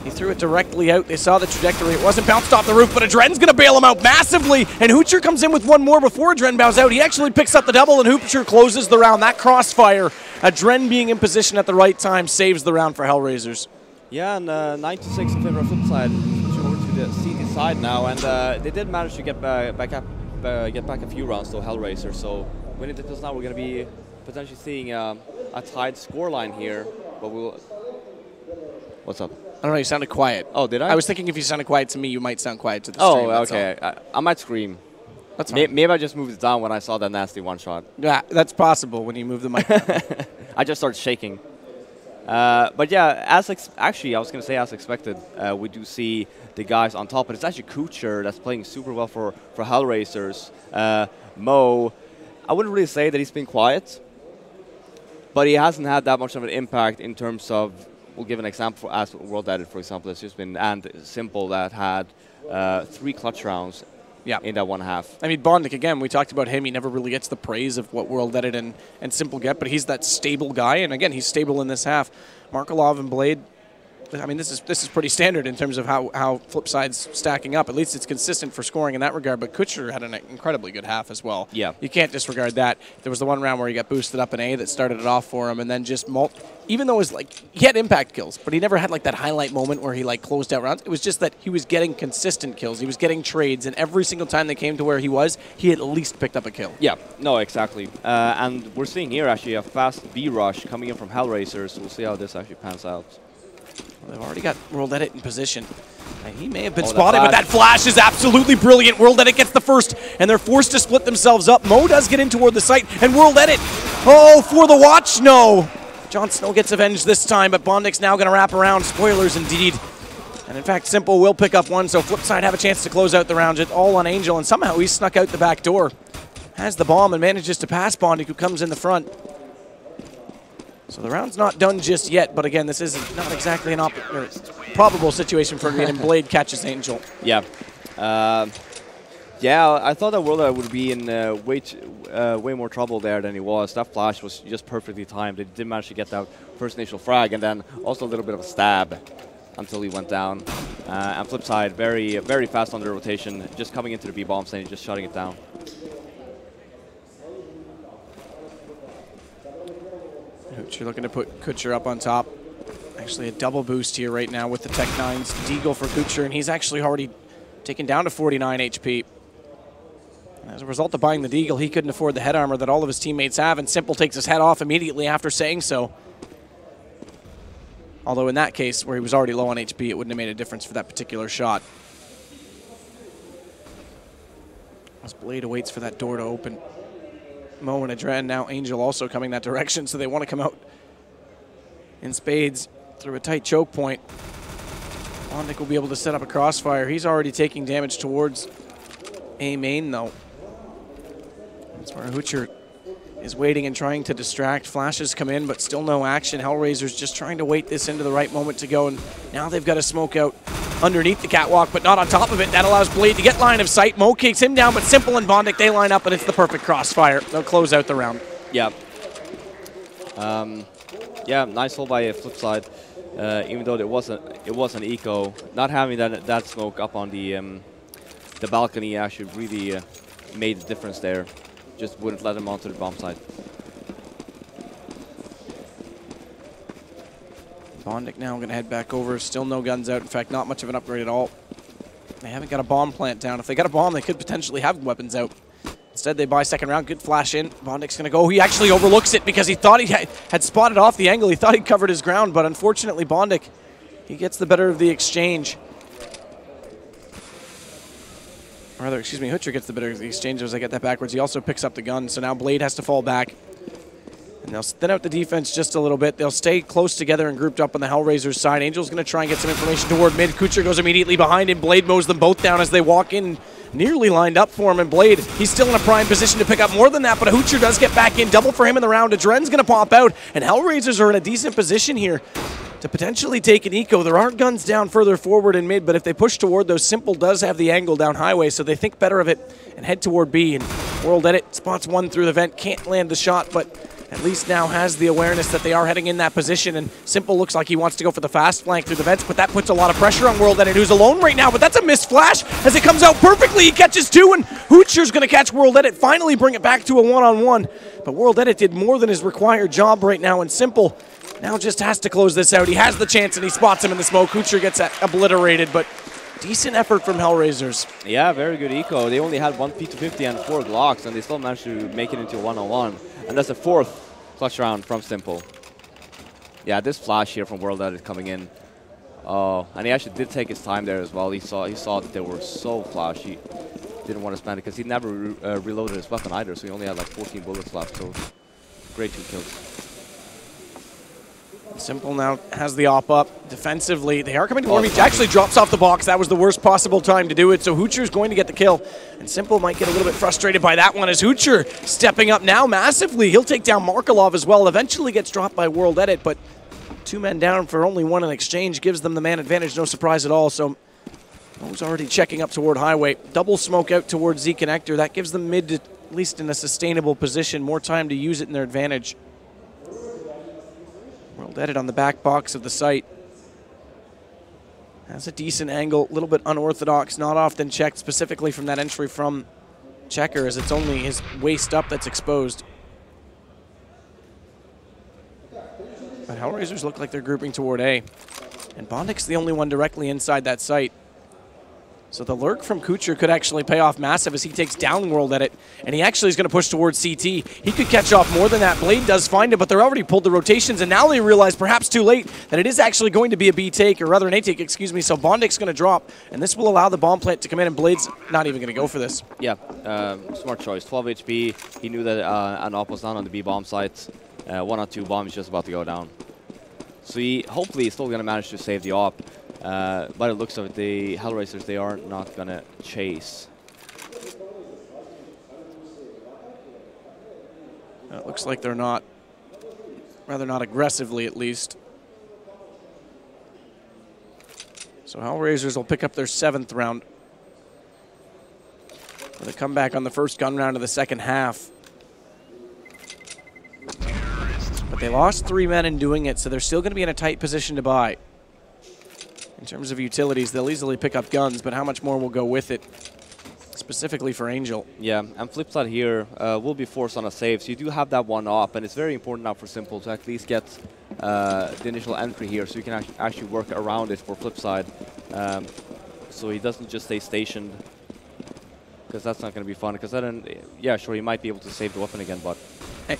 He threw it directly out. They saw the trajectory. It wasn't bounced off the roof, but Adren's going to bail him out massively, and Hoocher comes in with one more before Adren bows out. He actually picks up the double, and Hoocher closes the round. That crossfire, Adren being in position at the right time, saves the round for Hellraisers. Yeah, and 9-6 in favor of flipside. Switching over to the CD side now, and they did manage to get back a few rounds to Hellraiser. So winning this now, we're going to be potentially seeing a tied scoreline here, but we'll... What's up? I don't know, you sounded quiet. Oh, did I? I was thinking if you sounded quiet to me, you might sound quiet to the stream. Oh, okay. I might scream. That's fine. Maybe I just moved it down when I saw that nasty one shot. Yeah, that's possible when you move the mic down. I just started shaking. But yeah, actually, I was going to say as expected, we do see the guys on top, but it's actually Kucher that's playing super well for Hellraisers. Mo, I wouldn't really say that he's been quiet, but he hasn't had that much of an impact in terms of... We'll give an example as World Edit, for example. It's just been and Simple that had 3 clutch rounds in that one half. I mean, Bondic, again, we talked about him. He never really gets the praise of what World Edit and Simple get, but he's that stable guy, and again, he's stable in this half. Markelov and Blade I mean, this is pretty standard in terms of how FlipSide's stacking up. At least it's consistent for scoring in that regard. But Kutcher had an incredibly good half as well. Yeah. You can't disregard that. There was the one round where he got boosted up in A that started it off for him, and then just even though it was like he had impact kills, but he never had like that highlight moment where he like closed out rounds. It was just that he was getting consistent kills. He was getting trades, and every single time they came to where he was, he at least picked up a kill. Yeah, no, exactly. And we're seeing here actually a fast B rush coming in from Hellraiser, so we'll see how this actually pans out. Well, they've already got World Edit in position. And he may have been spotted, but that flash is absolutely brilliant. World Edit gets the first, and they're forced to split themselves up. Mo does get in toward the site, and World Edit, oh, for the watch, no. Jon Snow gets avenged this time, but Bondik's now going to wrap around. Spoilers indeed. And in fact, Simple will pick up one, so FlipSide have a chance to close out the round. It's all on Angel, and somehow he snuck out the back door. Has the bomb and manages to pass Bondik, who comes in the front. So the round's not done just yet, but again, this is not exactly an probable situation for me, and Blade catches Angel. Yeah. Yeah, I thought that World would be in way more trouble there than he was. That flash was just perfectly timed. They did manage to get that first initial frag, and then also a little bit of a stab until he went down. And FlipSide, very fast on the rotation, just coming into the B-bomb and just shutting it down. You're looking to put Kutcher up on top. Actually a double boost here right now with the Tech 9's Deagle for Kutcher, and he's actually already taken down to 49 HP. And as a result of buying the Deagle, he couldn't afford the head armor that all of his teammates have, and Simple takes his head off immediately after saying so. Although in that case, where he was already low on HP, it wouldn't have made a difference for that particular shot. As Blade awaits for that door to open. Mo and Adren, now Angel also coming that direction, so they want to come out in spades through a tight choke point. Bondik will be able to set up a crossfire. He's already taking damage towards A main, though. That's where Hoocher is waiting and trying to distract. Flashes come in, but still no action. Hellraiser's just trying to wait this into the right moment to go, and now they've got to smoke out underneath the catwalk, but not on top of it. That allows Blade to get line of sight. Mo kicks him down, but Simple and Bondik, they line up, and it's the perfect crossfire. They'll close out the round. Yeah. Yeah, nice hold by FlipSide. Even though it was an eco, not having that smoke up on the balcony actually really made the difference there. Just wouldn't let him onto the bomb side. Bondik now going to head back over. Still no guns out. In fact, not much of an upgrade at all. They haven't got a bomb plant down. If they got a bomb, they could potentially have weapons out. Instead, they buy second round. Good flash in. Bondik's going to go. He actually overlooks it because he thought he had spotted off the angle. He thought he'd covered his ground, but unfortunately, Bondik, he gets the better of the exchange. Or rather, excuse me, Hoocher gets the better of the exchange. As I get that backwards, he also picks up the gun, so now Blade has to fall back. And they'll thin out the defense just a little bit. They'll stay close together and grouped up on the Hellraiser's side. Angel's going to try and get some information toward mid. Kutcher goes immediately behind him. Blade mows them both down as they walk in, nearly lined up for him. And Blade, he's still in a prime position to pick up more than that, but Hoocher does get back in. Double for him in the round. Adren's going to pop out, and Hellraisers are in a decent position here to potentially take an eco. There are guns down further forward in mid, but if they push toward those, Simple does have the angle down highway, so they think better of it and head toward B. And World Edit spots one through the vent, can't land the shot, but at least now has the awareness that they are heading in that position, and Simple looks like he wants to go for the fast flank through the vents, but that puts a lot of pressure on World Edit, who's alone right now, but that's a missed flash as it comes out perfectly. He catches two, and Hoocher's going to catch World Edit, finally bring it back to a one-on-one, but World Edit did more than his required job right now, and Simple now just has to close this out. He has the chance, and he spots him in the smoke. Hoocher gets obliterated, but decent effort from Hellraisers. Yeah, very good eco. They only had one P250 and 4 Glocks, and they still managed to make it into a one-on-one. And that's the fourth clutch round from Simple. Yeah, this flash here from World Edit coming in. Oh, and he actually did take his time there as well. He saw that they were so flashy. Didn't want to spend it because he never reloaded his weapon either, so he only had like 14 bullets left. So great 2 kills. Simple now has the op up defensively. They are coming to He actually drops off the box. That was the worst possible time to do it. So Hoocher's going to get the kill. And Simple might get a little bit frustrated by that one as Hoocher stepping up now massively. He'll take down Markelov as well. Eventually gets dropped by World Edit, but 2 men down for only 1 in exchange gives them the man advantage. No surprise at all. So Mo's already checking up toward highway. Double smoke out towards Z connector. That gives them mid to, at least in a sustainable position. More time to use it in their advantage. World Edit on the back box of the site. Has a decent angle, a little bit unorthodox, not often checked specifically from that entry from Checker, as it's only his waist up that's exposed. But Hellraisers look like they're grouping toward A. And Bondik's the only one directly inside that site. So the lurk from Kucher could actually pay off massive as he takes down World Edit, and he actually is going to push towards CT. He could catch off more than that. Blade does find him, but they're already pulled the rotations, and now they realize, perhaps too late, that it is actually going to be a B take, or rather an A take, excuse me, so Bondik's going to drop, and this will allow the bomb plant to come in, and Blade's not even going to go for this. Yeah, smart choice. 12 HP. He knew that an op was down on the B bomb site. 1 on 2 bomb is just about to go down. So he hopefully is still going to manage to save the op. By the looks of it, the Hellraisers, they are not going to chase. It looks like they're not, rather not aggressively at least. So Hellraisers will pick up their 7th round with a comeback on the first gun round of the second half. But they lost 3 men in doing it, so they're still going to be in a tight position to buy. In terms of utilities, they'll easily pick up guns, but how much more will go with it, specifically for Angel? Yeah, and FlipSid here will be forced on a save, so you do have that one op, and it's very important now for Simple to at least get the initial entry here, so you can actually work around it for FlipSid, so he doesn't just stay stationed, because that's not going to be fun, because then, yeah, sure, he might be able to save the weapon again, but...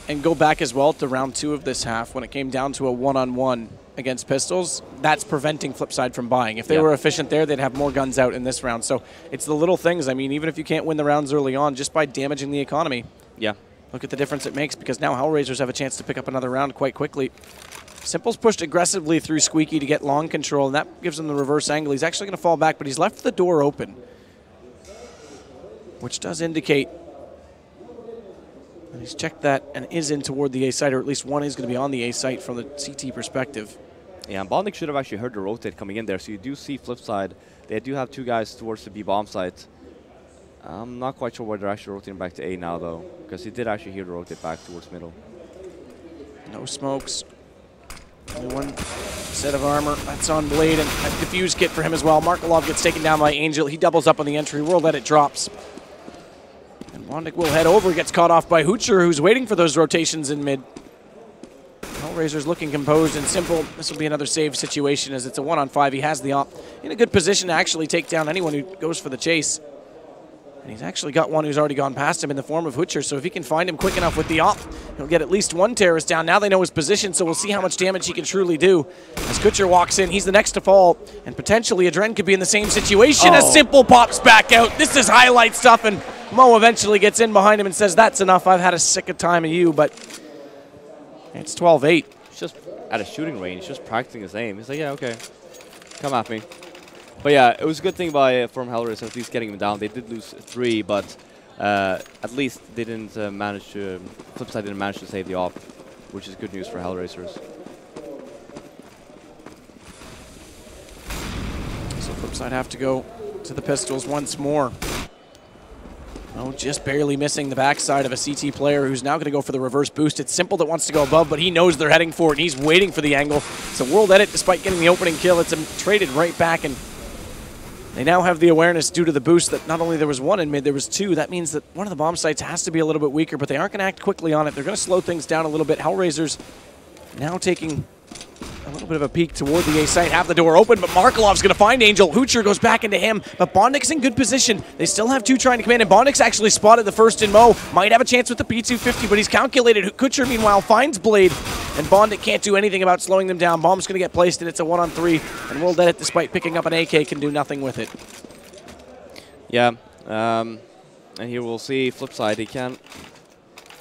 And go back as well to round 2 of this half, when it came down to a one-on-one against pistols, that's preventing FlipSid from buying. If they were efficient there, they'd have more guns out in this round. So it's the little things. I mean, even if you can't win the rounds early on, just by damaging the economy, look at the difference it makes, because now Hellraisers have a chance to pick up another round quite quickly. Simple's pushed aggressively through Squeaky to get long control, and that gives him the reverse angle. He's actually going to fall back, but he's left the door open, which does indicate and he's checked that and is in toward the A site, or at least one is going to be on the A site from the CT perspective. Yeah, and Bondik should have actually heard the rotate coming in there, so you do see FlipSid. They do have 2 guys towards the B bomb site. I'm not quite sure where they're actually rotating back to A now, though, because he did actually hear the rotate back towards middle. No smokes. Only 1 set of armor. That's on Blade, and a defuse kit for him as well. Markelov gets taken down by Angel. He doubles up on the entry. World Edit drops. And Bondik will head over, gets caught off by Hoocher, who's waiting for those rotations in mid. Hellraiser's looking composed and Simple. This will be another save situation as it's a 1-on-5. He has the op in a good position to actually take down anyone who goes for the chase. And he's actually got one who's already gone past him in the form of Hoocher, so if he can find him quick enough with the op, he'll get at least 1 terrorist down. Now they know his position, so we'll see how much damage he can truly do. As Kutcher walks in, he's the next to fall, and potentially Adren could be in the same situation as Simple pops back out. This is highlight stuff, and Mo eventually gets in behind him and says, "That's enough, I've had a sick of time of you," but it's 12-8. He's just at a shooting range, just practicing his aim. He's like, yeah, okay, come at me. But yeah, it was a good thing from Hellraisers at least getting him down. They did lose 3, but at least they didn't manage to, FlipSid didn't manage to save the op, which is good news for Hellraisers. So FlipSid have to go to the pistols once more. Oh, just barely missing the backside of a CT player who's now going to go for the reverse boost. It's Simple that wants to go above, but he knows they're heading for it, and he's waiting for the angle. So World Edit, despite getting the opening kill, it's traded right back, and they now have the awareness due to the boost that not only there was 1 in mid, there was 2. That means that one of the bomb sites has to be a little bit weaker, but they aren't going to act quickly on it. They're going to slow things down a little bit. Hellraisers now taking a little bit of a peek toward the A site, have the door open, but Markelov's going to find Angel. Hoocher goes back into him, but Bondik's in good position. They still have 2 trying to come in, and Bondik's actually spotted the first in Mo. Might have a chance with the P250, but he's calculated. Kutcher, meanwhile, finds Blade, and Bondik can't do anything about slowing them down. Bomb's going to get placed, and it's a 1-on-3, and World Edit, despite picking up an AK, can do nothing with it. Yeah, and here we'll see FlipSid.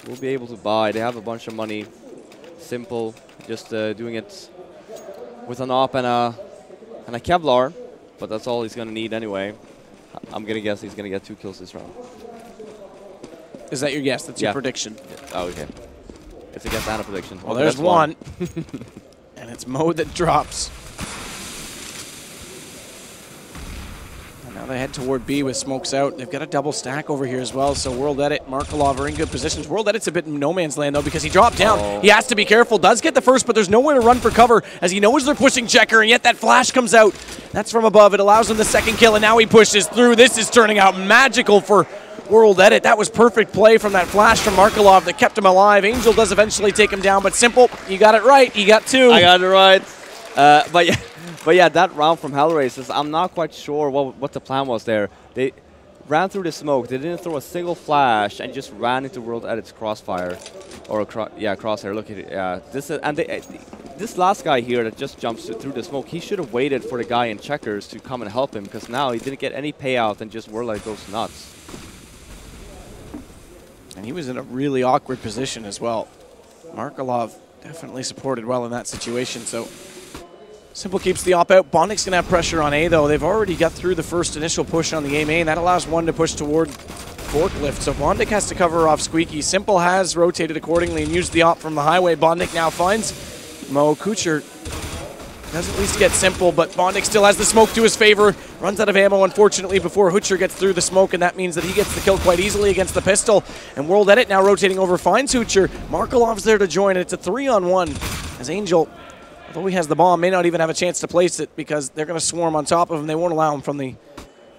Will be able to buy. They have a bunch of money. Simple, just doing it with an op and a Kevlar, but that's all he's going to need anyway. I'm going to guess he's going to get 2 kills this round. Is that your guess? That's your prediction? Oh, okay. It's a guess and a prediction. Well, there's one. And it's Mo that drops. And now Now they head toward B with smokes out. They've got a double stack over here as well, so World Edit, Markelov are in good positions. World Edit's a bit in no man's land, though, because he dropped down. He has to be careful. Does get the first, but there's nowhere to run for cover, as he knows they're pushing Checker, and yet that flash comes out. That's from above. It allows him the second kill, and now he pushes through. This is turning out magical for World Edit. That was perfect play from that flash from Markelov that kept him alive. Angel does eventually take him down, but Simple, you got it right. You got two. I got it right. But yeah, that round from Hellraisers, I'm not quite sure what the plan was there. They ran through the smoke. They didn't throw a single flash and just ran into World Edit's crossfire, or crosshair. Look at it. This last guy here that just jumps through the smoke, he should have waited for the guy in checkers to come and help him, because now he didn't get any payout and just World Edit goes nuts. And he was in a really awkward position as well. Markelov definitely supported well in that situation, so Simple keeps the op out. Bondic's going to have pressure on A, though. They've already got through the first initial push on the A main. That allows one to push toward Forklift, so Bondic has to cover off Squeaky. Simple has rotated accordingly and used the op from the highway. Bondic now finds Mo. Kucher does at least get Simple, but Bondic still has the smoke to his favor. Runs out of ammo, unfortunately, before Hutcher gets through the smoke, and that means that he gets the kill quite easily against the pistol. And World Edit now rotating over finds Hutcher. Markelov's there to join, and it's a 3-on-1 as Angel, although he has the bomb, may not even have a chance to place it because they're going to swarm on top of him. They won't allow him from the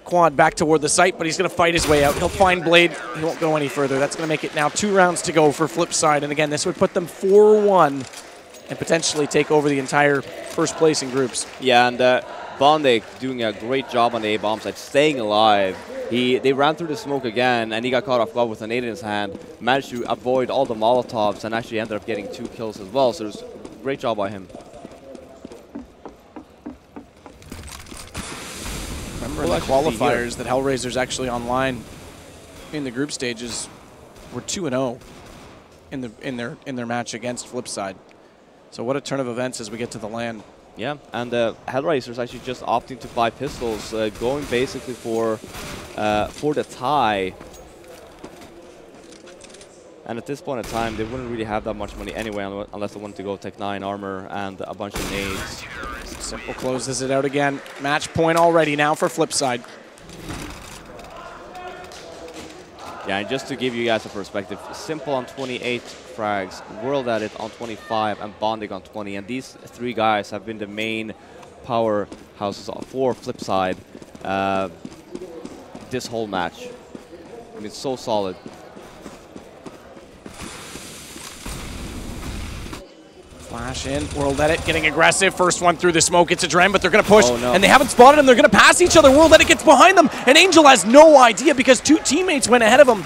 quad back toward the site, but he's going to fight his way out. He'll find Blade. He won't go any further. That's going to make it now 2 rounds to go for FlipSid. And again, this would put them 4-1 and potentially take over the entire first place in groups. Yeah, and Bondic doing a great job on the A-bomb side, staying alive. They ran through the smoke again, and he got caught off guard with a nade in his hand, managed to avoid all the Molotovs, and actually ended up getting 2 kills as well. So it was a great job by him. Remember in the qualifiers that Hellraiser's actually online in the group stages were 2-0 in their match against FlipSid. So what a turn of events as we get to the LAN. Yeah, and Hellraiser's actually just opting to buy pistols, going basically for the tie. And at this point in time, they wouldn't really have that much money anyway, unless they wanted to go Tech 9 armor and a bunch of nades. Simple closes it out again. Match point already now for FlipSid. Yeah, and just to give you guys a perspective, Simple on 28 frags, World Edit on 25, and Bondic on 20. And these 3 guys have been the main powerhouses for FlipSid this whole match. I mean, so solid. Flash in, World Edit getting aggressive. First one through the smoke, it's a Dren, but they're going to push, and they haven't spotted him. They're going to pass each other. World Edit gets behind them, and Angel has no idea because 2 teammates went ahead of him.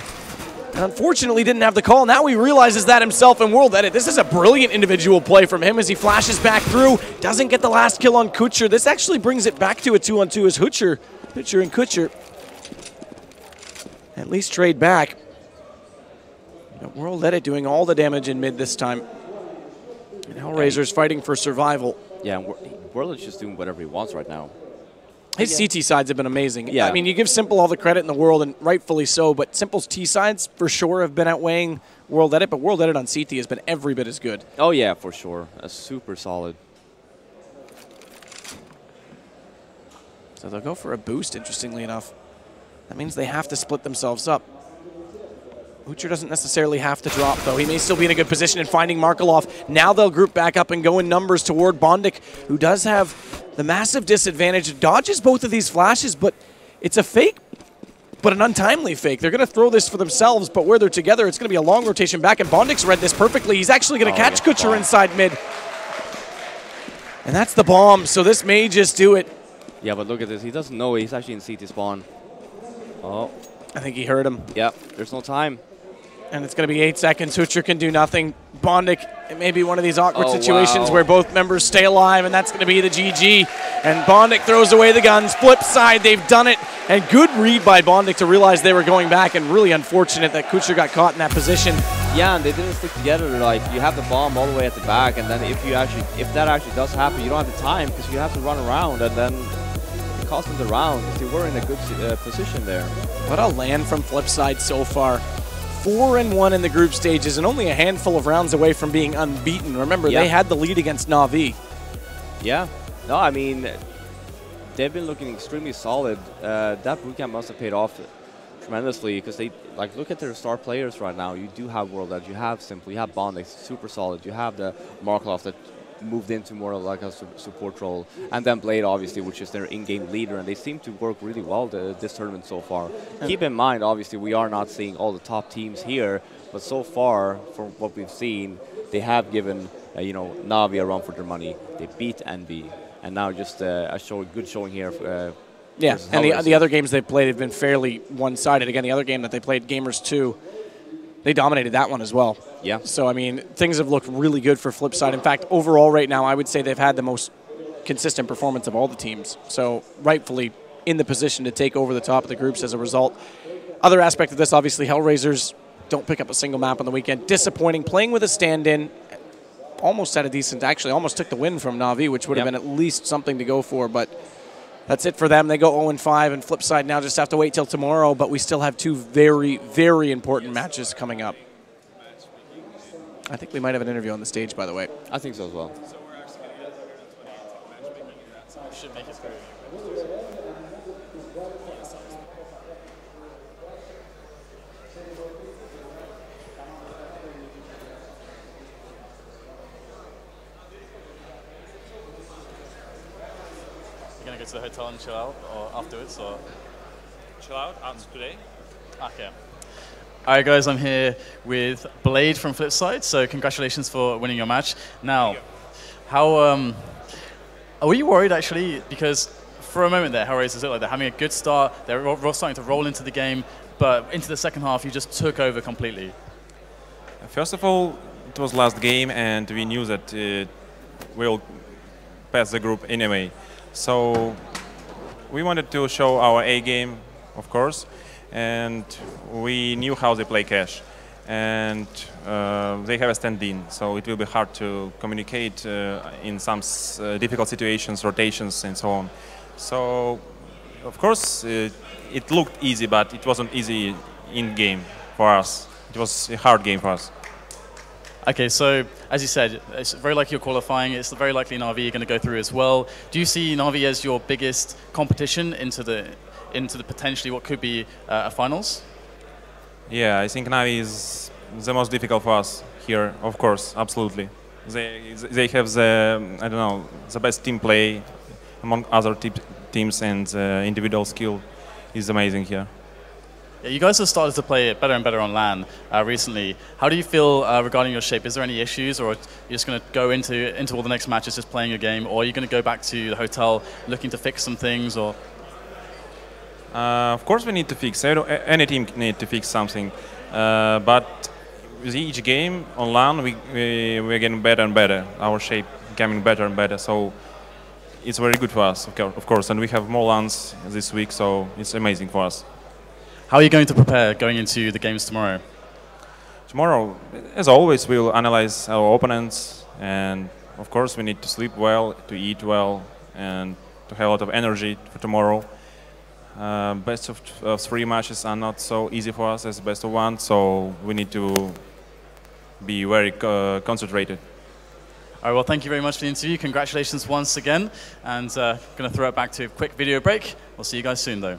And unfortunately didn't have the call. Now he realizes that himself, and World Edit, this is a brilliant individual play from him as he flashes back through. Doesn't get the last kill on Kucher. This actually brings it back to a 2-on-2 as Hutcher and Kucher at least trade back. But World Edit doing all the damage in mid this time. And Hellraiser's fighting for survival. Yeah, World is just doing whatever he wants right now. His CT sides have been amazing. Yeah. I mean, you give Simple all the credit in the world, and rightfully so, but Simple's T sides for sure have been outweighing World Edit, but World Edit on CT has been every bit as good. Oh yeah, for sure. Super solid. So they'll go for a boost, interestingly enough. That means they have to split themselves up. Hutcher doesn't necessarily have to drop, though. He may still be in a good position in finding Markelov. Now they'll group back up and go in numbers toward Bondic, who does have the massive disadvantage. Dodges both of these flashes, but it's a fake, but an untimely fake. They're going to throw this for themselves, but where they're together, it's going to be a long rotation back, and Bondic's read this perfectly. He's actually going to catch Kucher inside mid. And that's the bomb, so this may just do it. Yeah, but look at this. He doesn't know he's actually in CT spawn. Oh. I think he heard him. Yep, there's no time. And it's going to be 8 seconds. Hutcher can do nothing. Bondic, it may be one of these awkward situations where both members stay alive, and that's going to be the GG. And Bondic throws away the guns. FlipSid, they've done it. And good read by Bondic to realize they were going back, and really unfortunate that Kucher got caught in that position. Yeah, and they didn't stick together. Like, you have the bomb all the way at the back, and then if that actually does happen, you don't have the time because you have to run around, and then it cost them the round because they were in a good position there. What a LAN from FlipSid so far. 4-1 in the group stages and only a handful of rounds away from being unbeaten. Remember, they had the lead against Na'Vi. Yeah. No, I mean, they've been looking extremely solid. That bootcamp must have paid off tremendously because they look at their star players right now. You do have World Edge, you have Simple, you have Bond, that's super solid. You have the Markov that moved into more like a support role, and then Blade obviously, which is their in-game leader, and they seem to work really well this tournament so far. Keep in mind, obviously, we are not seeing all the top teams here, but so far, from what we've seen, they have given Na'Vi a run for their money. They beat Envy, and now just a good showing here. Yeah, and the other games they've played have been fairly one-sided. Again, the other game that they played, Gamers 2, they dominated that one as well. Yeah. So, I mean, things have looked really good for FlipSide. In fact, overall right now, I would say they've had the most consistent performance of all the teams. So, rightfully in the position to take over the top of the groups as a result. Other aspect of this, obviously, Hellraisers don't pick up a single map on the weekend. Disappointing. Playing with a stand-in, almost had a decent, actually almost took the win from Na'Vi, which would have been at least something to go for, but that's it for them. They go 0-5, and FlipSide now just have to wait till tomorrow, but we still have two very, very important matches coming up. I think we might have an interview on the stage, by the way. I think so as well. So we're actually going to get matchmaking. We should make it through. You're going to go to the hotel and chill out, or afterwards, or Chill out today. okay. All right, guys, I'm here with Blade from FlipSide. So congratulations for winning your match. Now, how were you worried actually? Because for a moment there, Hellraisers looked like they're having a good start. They're starting to roll into the game, but into the second half, you just took over completely. First of all, it was last game, and we knew that we'll pass the group anyway. So we wanted to show our A game, of course, and we knew how they play cash. And they have a stand-in, so it will be hard to communicate in some difficult situations, rotations, and so on. So, of course, it looked easy, but it wasn't easy in-game for us. It was a hard game for us. Okay, so as you said, it's very likely you're qualifying. It's very likely Na'Vi are going to go through as well. Do you see Na'Vi as your biggest competition into the potentially what could be a finals? Yeah, I think Na'Vi is the most difficult for us here, of course, absolutely. They have the best team play among other teams, and individual skill is amazing here. Yeah, you guys have started to play better and better on LAN recently. How do you feel regarding your shape? Is there any issues, or are you just going to go into all the next matches just playing a game, or are you going to go back to the hotel looking to fix some things, or? Of course we need to fix, any team needs to fix something, but with each game on LAN we're getting better and better, our shape becoming better and better, so it's very good for us, of course, and we have more LANs this week, so it's amazing for us. How are you going to prepare going into the games tomorrow? Tomorrow, as always, we'll analyze our opponents, and of course we need to sleep well, to eat well, and to have a lot of energy for tomorrow. Best of 3 matches are not so easy for us as best of 1, so we need to be very concentrated. All right, well, thank you very much for the interview. Congratulations once again, and going to throw it back to a quick video break. We'll see you guys soon, though.